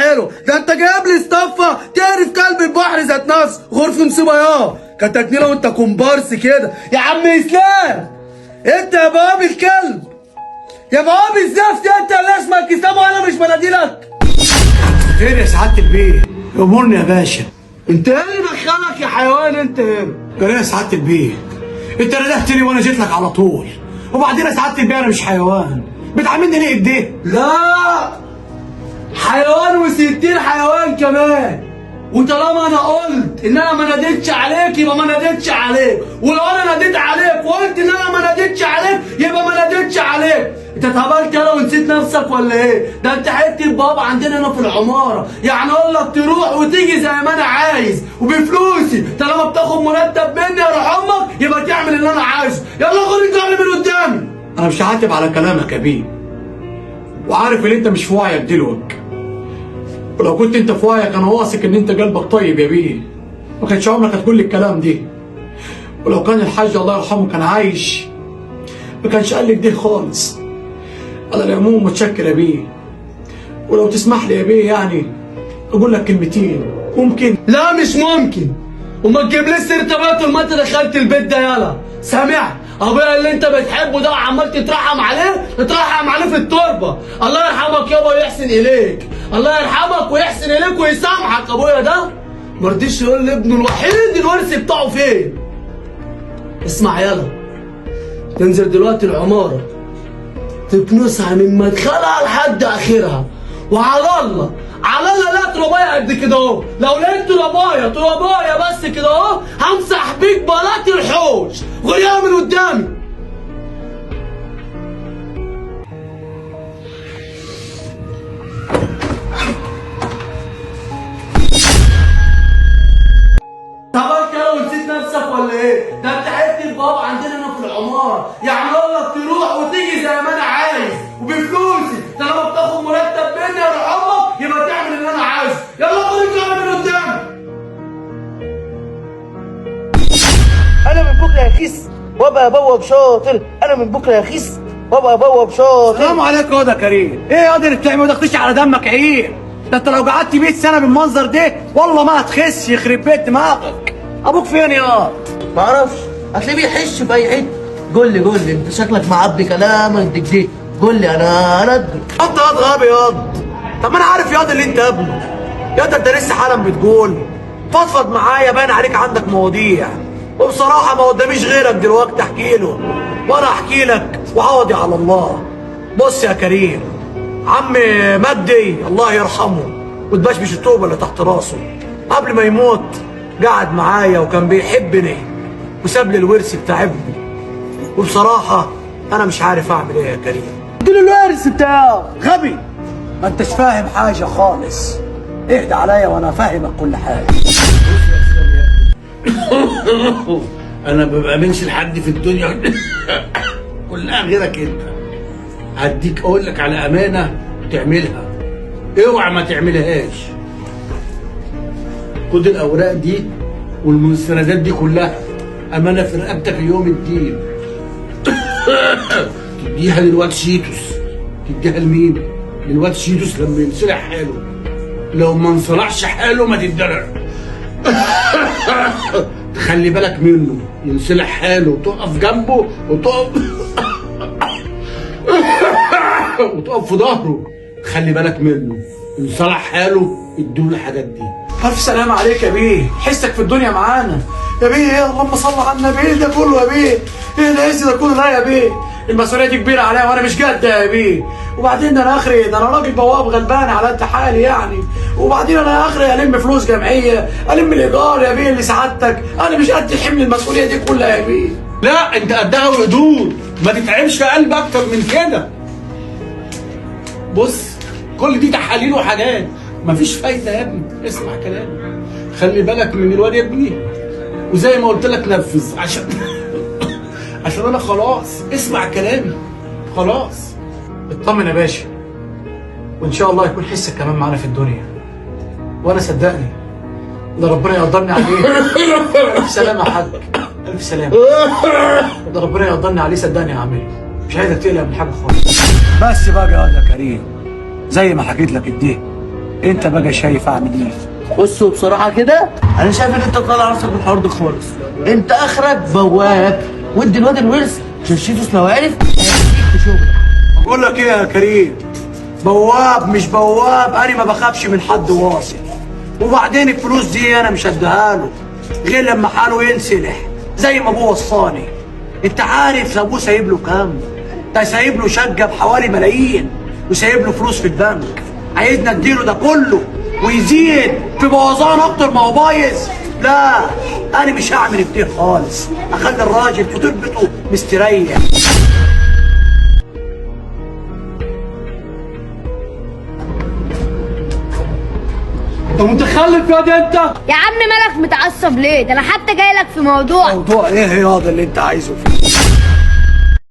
حلو. ده انت جايب لي اصطفه تعرف كلب البحر ذات نفسه غرفه نصيبه كتكنيله وانت كومبارس كده يا عم اسلام. انت يا بواب الكلب يا بواب الزفت، انت اللي اسمك اسلام وانا مش مناديلك. خير يا سعاده البيه، امورني يا باشا. انت ايه اللي دخلك يا حيوان انت هنا؟ قال يا سعاده البيه، انت ندهتني وانا جيت لك على طول. وبعدين يا سعاده البيه انا مش حيوان، بتعاملني ليه كده؟ لا حيوان و60 حيوان كمان. وطالما انا قلت ان انا ما ناديتش عليك يبقى ما ناديتش عليك، ولو انا ناديت عليك وقلت ان انا ما ناديتش عليك يبقى ما ناديتش عليك. انت اتهبلت يالا ونسيت نفسك ولا ايه؟ ده انت حته بابا عندنا هنا في العماره، يعني اقول لك تروح وتيجي زي ما انا عايز وبفلوسي. طالما بتاخد مرتب مني يا روح امك يبقى تعمل اللي انا عايزه. يلا خد انت من قدامي. انا مش هعاتب على كلامك يا بيه، وعارف ان انت مش في وعيك دلوقتي، ولو كنت انت في وعيك انا واثق ان انت قلبك طيب يا بيه، ما كانش عمرك هتقول لي الكلام ده. ولو كان الحاج الله يرحمه كان عايش ما كانش قال لك ده خالص. على العموم متشكر يا بيه، ولو تسمح لي يا بيه يعني اقول لك كلمتين ممكن؟ لا مش ممكن، وما تجيبليش سيره ابويا طول ما انت دخلت البيت ده. يلا سامع؟ ابويا اللي انت بتحبه ده وعمال تترحم عليه، اترحم عليه في التربه. الله يرحمك يابا ويحسن اليك، الله يرحمك ويحسن اليك ويسامحك. ابويا ده مرضيش يقول لابنه الوحيد الورث بتاعه فين. اسمع يلا، تنزل دلوقتي العماره تكنسها من مدخلها لحد اخرها، وعلى الله على الله لا تربايه قد كده اهو. لو لقيت تربايه بس كده اهو همسح بيك بلاط الحوش. غيرها من قدامي. طب لو نسيت نفسك ولا ايه؟ ده انت حته بابا عندنا هنا في العماره، يعني اقول لك تروح وتيجي زي ما انا عايز وبفلوسي. طالما بتاخد مرتب مني يا روح امك يبقى تعمل اللي انا عايزه. يلا خد انت من قدامي. انا من بكره يا خيس وابقى بواب شاطر. انا من بكره يا خيس وابقى بواب شاطر. السلام عليكم يا ده كريم. ايه يا قادر بتعمل ما تخش على دمك عيب؟ ده انت لو قعدت 100 سنه بالمنظر ده والله ما هتخس، يخرب بيت دماغك. ابوك فين يا؟ ما اعرفش، هتلاقيه بيحش في اي حته. قول لي انت شكلك معبي كلامك دي. قول لي انا ادري. انت ياض غبي ياض. طب ما انا عارف ياض اللي انت ابنه. ياض انت لسه حالا بتقول فضفض معايا، باين عليك عندك مواضيع، وبصراحه ما قداميش غيرك دلوقتي احكي له، وانا احكي لك وعوضي على الله. بص يا كريم، عم مجدي الله يرحمه وتبشبش الطوبه اللي تحت راسه قبل ما يموت قعد معايا وكان بيحبني وساب لي الورث بتاع ابني. وبصراحه انا مش عارف اعمل ايه يا كريم. اديله الورث بتاعه. غبي، ما انتش فاهم حاجه خالص. اهدى عليا وانا فاهمك كل حاجه. انا ما بامنش لحد في الدنيا كلها غيرك انت. هديك اقول لك على امانه تعملها، اوعى ما تعملهاش. خد الاوراق دي والمستندات دي كلها امانه في رقبتك ليوم الدين. تديها للواد شيتوس. تديها لمين؟ للواد شيتوس لما ينصلح حاله. لو ما انصلحش حاله ما تتدرع. تخلي بالك منه، ينصلح حاله وتقف جنبه وتقف في ظهره. خلي بالك منه، ينصلح حاله ادوله الحاجات دي. الف سلام عليك يا بيه، حسك في الدنيا معانا يا بيه. ايه اللهم صل على النبي، ايه ده كله يا بيه؟ ايه العز ده كله؟ لا يا بيه، المسؤوليه دي كبيره عليا وانا مش قد يا بيه. وبعدين ده انا اخري، ده انا راجل بواب غلبان على قد حالي يعني. وبعدين انا اخري الم فلوس جمعيه، الم الايجار يا بيه اللي سعادتك. انا مش قد حمل المسؤوليه دي كلها يا بيه. لا انت قدها وقدور، ما تتعبش قلب اكتر من كده. بص كل دي تحاليل وحاجات مفيش فايده يا ابني. اسمع كلامي، خلي بالك من الواد يا ابني، وزي ما قلت لك نفذ عشان انا خلاص. اسمع كلامي خلاص. اطمن يا باشا، وان شاء الله يكون حسك كمان معانا في الدنيا. وانا صدقني ده ربنا يقدرني عليه. الف سلامه يا حاج، الف سلامه. ده ربنا يقدرني عليه صدقني هعمله. مش عايزك تقلق من حاجه خالص. بس بقى يا كريم، زي ما حكيت لك كده انت بقى شايف اعمل ايه؟ بصوا بصراحه كده انا شايف ان انت طالع راسك من الحوار ده خالص. انت اخرك بواب، وادي الواد الورث شيتوس لو عرف هيسيبك في شغلك. بقول لك ايه يا كريم، بواب مش بواب، انا ما بخافش من حد واصل. وبعدين الفلوس دي انا مش هديها له غير لما حاله ينسلح زي ما ابوه وصاني. انت عارف ابوه سايب له كام؟ ده سايب له شقه بحوالي ملايين، وسايب له فلوس في البنك. عايزنا نديله ده كله ويزيد في بوظان اكتر ما هو بايظ؟ لا، انا مش هعمل كتير خالص، اخلي الراجل في تربته مستريح. انت متخلف يا دي انت. يا عم مالك متعصب ليه؟ ده انا حتى جاي لك في موضوع. موضوع ايه ياض اللي انت عايزه فيه؟